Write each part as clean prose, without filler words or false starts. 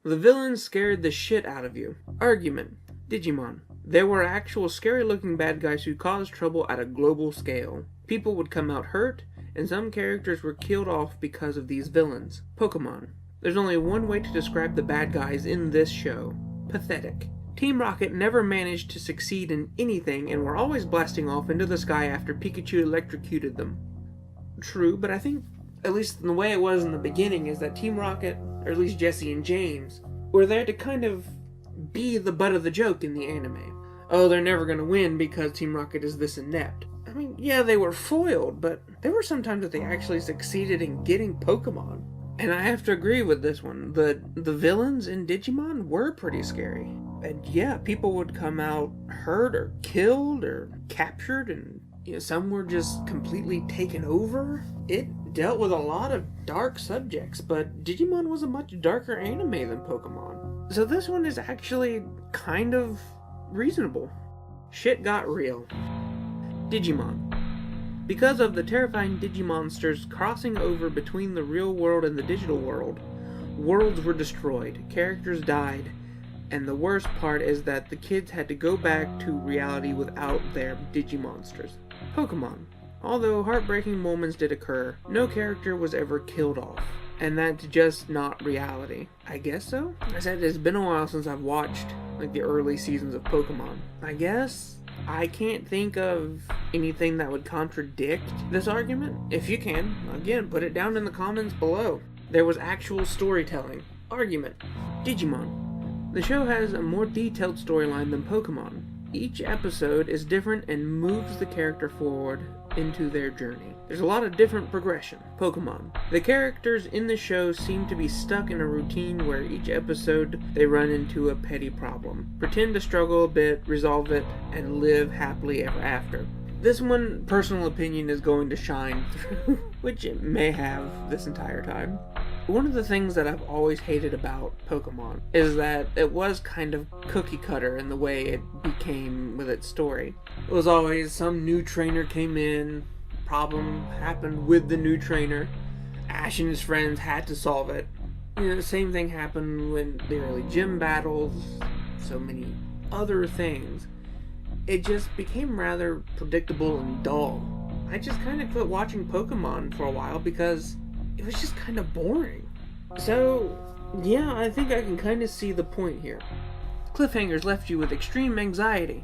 The villains scared the shit out of you. Argument. Digimon. There were actual scary-looking bad guys who caused trouble at a global scale. People would come out hurt, and some characters were killed off because of these villains. Pokemon. There's only one way to describe the bad guys in this show. Pathetic. Team Rocket never managed to succeed in anything and were always blasting off into the sky after Pikachu electrocuted them. True, but I think, at least in the way it was in the beginning, is that Team Rocket, or at least Jesse and James, were there to kind of be the butt of the joke in the anime. Oh, they're never going to win because Team Rocket is this inept. I mean, yeah, they were foiled, but there were some times that they actually succeeded in getting Pokemon. And I have to agree with this one. The villains in Digimon were pretty scary. And yeah, people would come out hurt or killed or captured, and some were just completely taken over. It dealt with a lot of dark subjects, but Digimon was a much darker anime than Pokemon. So this one is actually kind of reasonable. Shit got real. Digimon. Because of the terrifying Digimonsters crossing over between the real world and the digital world, worlds were destroyed, characters died, and the worst part is that the kids had to go back to reality without their Digimonsters. Pokemon. Although heartbreaking moments did occur, no character was ever killed off. And that's just not reality. I guess so? I said it's been a while since I've watched the early seasons of Pokemon. I guess I can't think of anything that would contradict this argument. If you can, again, put it down in the comments below. There was actual storytelling. Argument. Digimon. The show has a more detailed storyline than Pokemon. Each episode is different and moves the character forward into their journey. There's a lot of different progression. Pokemon. The characters in the show seem to be stuck in a routine where each episode they run into a petty problem, pretend to struggle a bit, resolve it, and live happily ever after. This one, personal opinion, is going to shine through, which it may have this entire time. One of the things that I've always hated about Pokemon is that it was kind of cookie cutter in the way it became with its story. It was always some new trainer came in, problem happened with the new trainer, Ash and his friends had to solve it. The same thing happened with the early gym battles, so many other things. It just became rather predictable and dull. I just kind of quit watching Pokemon for a while because it was just kind of boring. So, yeah, I think I can kind of see the point here. Cliffhangers left you with extreme anxiety.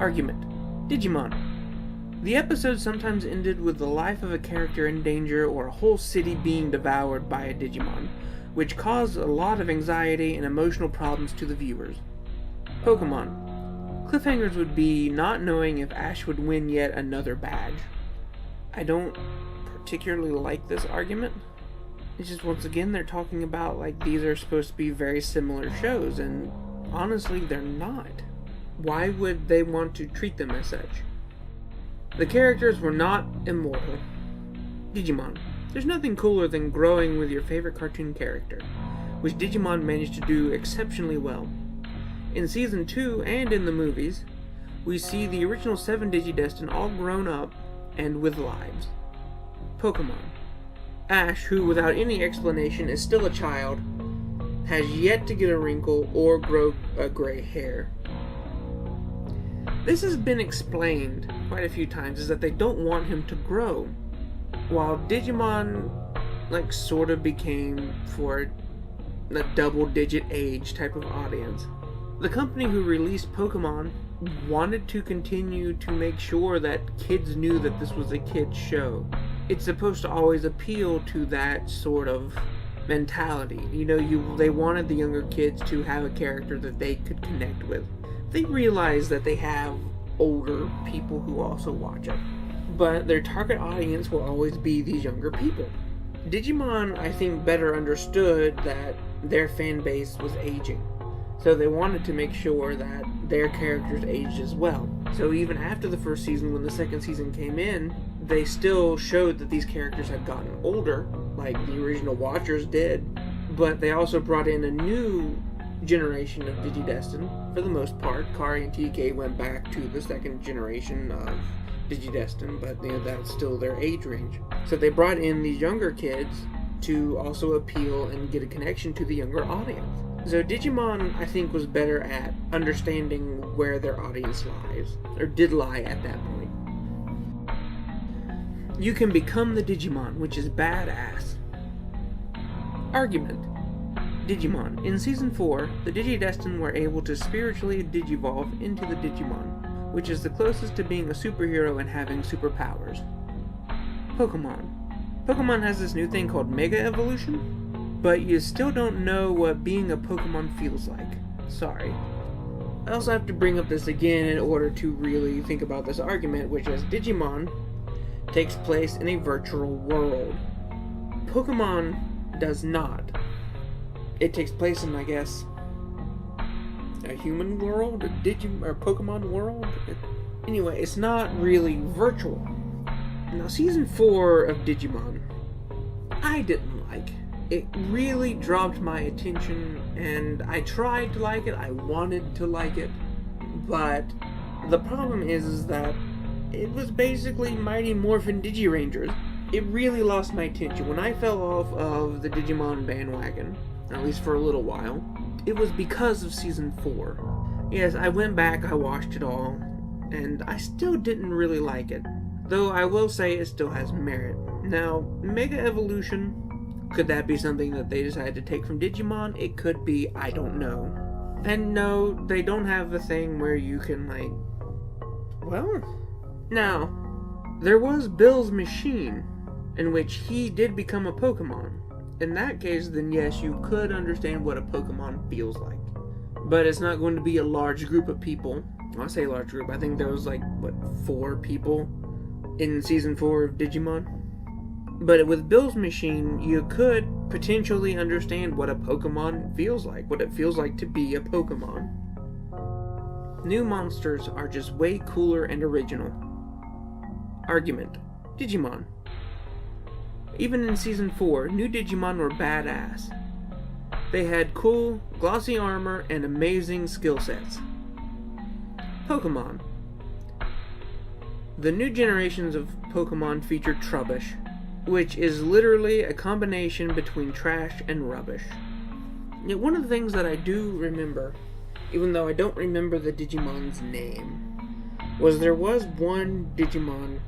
Argument. Digimon. The episode sometimes ended with the life of a character in danger or a whole city being devoured by a Digimon, which caused a lot of anxiety and emotional problems to the viewers. Pokemon. Cliffhangers would be not knowing if Ash would win yet another badge. I don't particularly like this argument. It's just, once again, they're talking about these are supposed to be very similar shows, and honestly, they're not. Why would they want to treat them as such? The characters were not immortal. Digimon. There's nothing cooler than growing with your favorite cartoon character, which Digimon managed to do exceptionally well. In Season 2 and in the movies, we see the original 7 Digidestin all grown up and with lives. Pokemon. Ash, who without any explanation is still a child, has yet to get a wrinkle or grow a gray hair. This has been explained quite a few times, is that they don't want him to grow. While Digimon sort of became for a double-digit age type of audience, the company who released Pokemon wanted to continue to make sure that kids knew that this was a kid's show. It's supposed to always appeal to that sort of mentality. They wanted the younger kids to have a character that they could connect with. They realize that they have older people who also watch it, but their target audience will always be these younger people. Digimon, I think, better understood that their fan base was aging, so they wanted to make sure that their characters aged as well. So even after the first season, when the second season came in, they still showed that these characters had gotten older, like the original Watchers did, but they also brought in a new generation of Digidestin. For the most part, Kari and TK went back to the second generation of Digidestin, but that's still their age range. So they brought in these younger kids to also appeal and get a connection to the younger audience. So Digimon, I think, was better at understanding where their audience lies, or did lie at that point. You can become the Digimon, which is badass. Argument. Digimon. In Season 4, the Digidestined were able to spiritually digivolve into the Digimon, which is the closest to being a superhero and having superpowers. Pokemon. Pokemon has this new thing called Mega Evolution, but you still don't know what being a Pokemon feels like. Sorry. I also have to bring up this again in order to really think about this argument, which is Digimon takes place in a virtual world. Pokemon does not. It takes place in, I guess, a human world, or Pokemon world. Anyway, it's not really virtual. Now, Season 4 of Digimon, I didn't like. It really dropped my attention, and I tried to like it, I wanted to like it, but the problem is that it was basically Mighty Morphin Digirangers. It really lost my attention. When I fell off of the Digimon bandwagon, at least for a little while, it was because of Season 4. Yes, I went back, I watched it all, and I still didn't really like it. Though I will say it still has merit. Now, Mega Evolution, could that be something that they decided to take from Digimon? It could be, I don't know. And no, they don't have the thing where you can, like... Well... Now, there was Bill's machine, in which he did become a Pokemon. In that case, then yes, you could understand what a Pokemon feels like. But it's not going to be a large group of people. When I say large group, I think there was 4 people in Season 4 of Digimon. But with Bill's machine, you could potentially understand what a Pokemon feels like, what it feels like to be a Pokemon. New monsters are just way cooler and original. Argument. Digimon. Even in Season 4, new Digimon were badass. They had cool, glossy armor and amazing skill sets. Pokemon. The new generations of Pokemon featured Trubbish, which is literally a combination between trash and rubbish. Yet one of the things that I do remember, even though I don't remember the Digimon's name, was there was one Digimon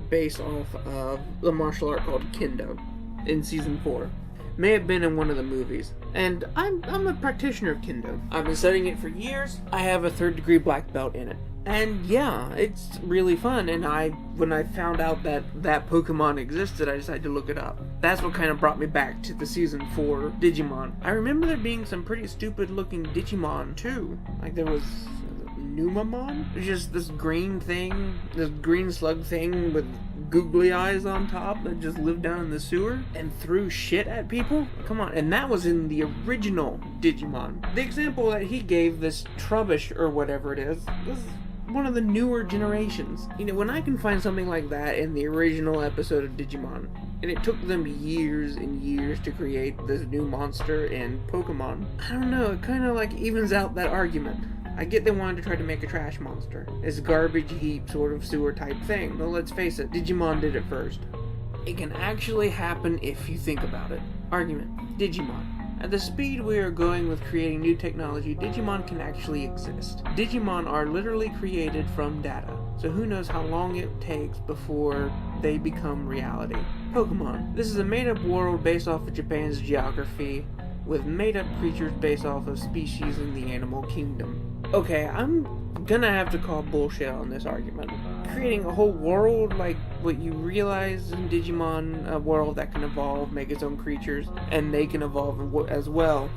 based off of the martial art called Kendo in Season 4. May have been in one of the movies. And I'm a practitioner of Kendo. I've been studying it for years. I have a 3rd degree black belt in it. And yeah, it's really fun. And when I found out that Pokemon existed, I decided to look it up. That's what kind of brought me back to the Season 4 Digimon. I remember there being some pretty stupid looking Digimon too. Like there was Numamon? Just this green thing, this green slug thing with googly eyes on top that just lived down in the sewer and threw shit at people? Come on, and that was in the original Digimon. The example that he gave, this Trubbish or whatever it is, was one of the newer generations. You know, when I can find something like that in the original episode of Digimon, and it took them years and years to create this new monster in Pokemon, I don't know, it kind of like evens out that argument. I get they wanted to try to make a trash monster. It's a garbage heap sort of sewer type thing, but let's face it, Digimon did it first. It can actually happen if you think about it. Argument. Digimon. At the speed we are going with creating new technology, Digimon can actually exist. Digimon are literally created from data, so who knows how long it takes before they become reality. Pokemon. This is a made-up world based off of Japan's geography, with made-up creatures based off of species in the animal kingdom. Okay, I'm gonna have to call bullshit on this argument. Creating a whole world like what you realize in Digimon, a world that can evolve, make its own creatures, and they can evolve as well.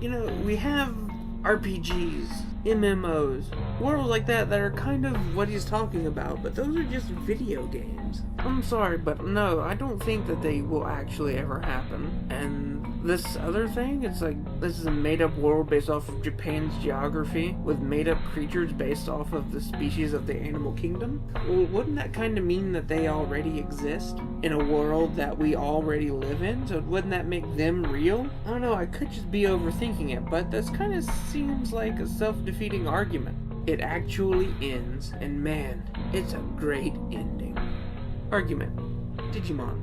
You know, we have RPGs, MMOs, worlds like that are kind of what he's talking about, but those are just video games. I'm sorry, but no, I don't think that they will actually ever happen. And this other thing, it's like, this is a made-up world based off of Japan's geography, with made-up creatures based off of the species of the animal kingdom. Well, wouldn't that kind of mean that they already exist in a world that we already live in? So wouldn't that make them real? I don't know, I could just be overthinking it, but this kind of seems like a self-defeating argument. It actually ends, and man, it's a great ending. Argument. Digimon.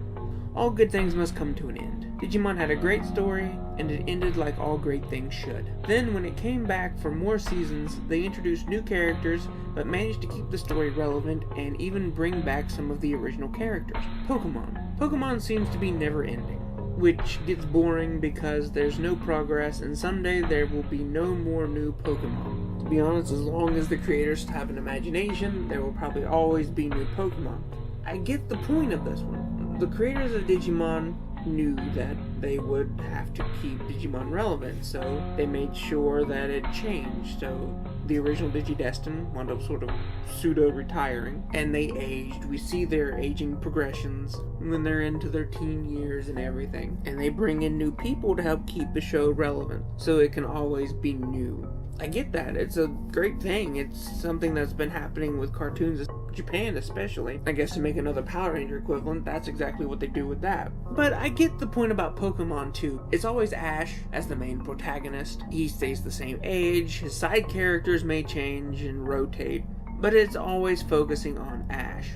All good things must come to an end. Digimon had a great story, and it ended like all great things should. Then, when it came back for more seasons, they introduced new characters, but managed to keep the story relevant and even bring back some of the original characters. Pokemon. Pokemon seems to be never ending, which gets boring because there's no progress, and someday there will be no more new Pokemon. To be honest, as long as the creators have an imagination, there will probably always be new Pokemon. I get the point of this one. The creators of Digimon knew that they would have to keep Digimon relevant, so they made sure that it changed. So the original Digidestin wound up sort of pseudo-retiring, and they aged. We see their aging progressions when they're into their teen years and everything. And they bring in new people to help keep the show relevant, so it can always be new. I get that. It's a great thing. It's something that's been happening with cartoons, Japan especially. I guess to make another Power Ranger equivalent, that's exactly what they do with that. But I get the point about Pokemon too. It's always Ash as the main protagonist. He stays the same age. His side characters may change and rotate, but it's always focusing on Ash.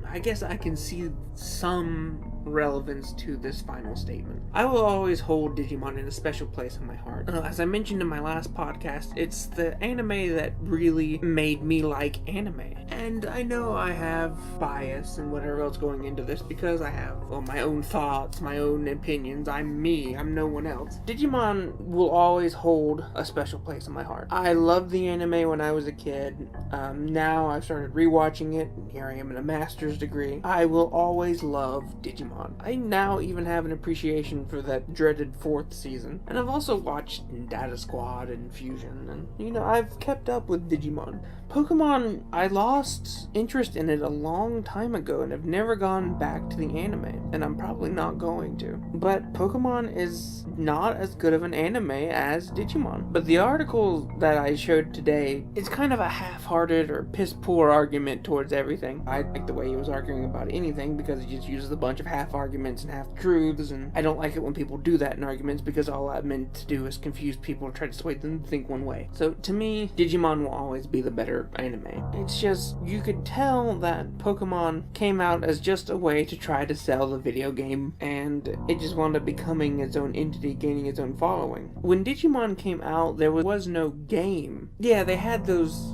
I guess I can see some relevance to this final statement. I will always hold Digimon in a special place in my heart. As I mentioned in my last podcast, it's the anime that really made me like anime. And I know I have bias and whatever else going into this because I have my own thoughts, my own opinions. I'm me. I'm no one else. Digimon will always hold a special place in my heart. I loved the anime when I was a kid. Now I've started rewatching it, and here I am in a master's degree. I will always love Digimon. I now even have an appreciation for that dreaded 4th season. And I've also watched Data Squad and Fusion, and I've kept up with Digimon. Pokemon, I lost interest in it a long time ago and have never gone back to the anime, and I'm probably not going to. But Pokemon is not as good of an anime as Digimon. But the article that I showed today is kind of a half-hearted or piss-poor argument towards everything. I like the way he was arguing about anything because he just uses a bunch of half-arguments and half-truths, and I don't like it when people do that in arguments because all I'm meant to do is confuse people and try to sway them to think one way. So to me, Digimon will always be the better anime. It's just, you could tell that Pokemon came out as just a way to try to sell the video game, and it just wound up becoming its own entity, gaining its own following. When Digimon came out, there was no game. Yeah, they had those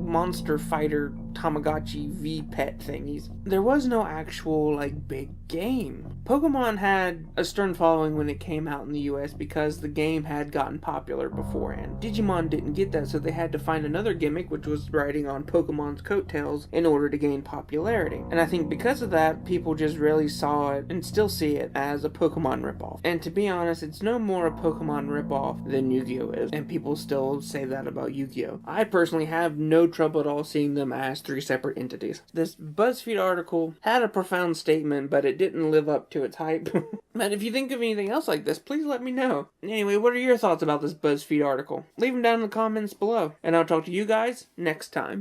monster fighter Tamagotchi V-Pet thingies. There was no actual, big game. Pokemon had a stern following when it came out in the US because the game had gotten popular beforehand. Digimon didn't get that, so they had to find another gimmick, which was riding on Pokemon's coattails in order to gain popularity. And I think because of that, people just really saw it, and still see it, as a Pokemon ripoff. And to be honest, it's no more a Pokemon ripoff than Yu-Gi-Oh! Is, and people still say that about Yu-Gi-Oh! I personally have no trouble at all seeing them as 3 separate entities. This BuzzFeed article had a profound statement, but it didn't live up to its hype. But if you think of anything else like this, please let me know. Anyway, what are your thoughts about this BuzzFeed article? Leave them down in the comments below, and I'll talk to you guys next time.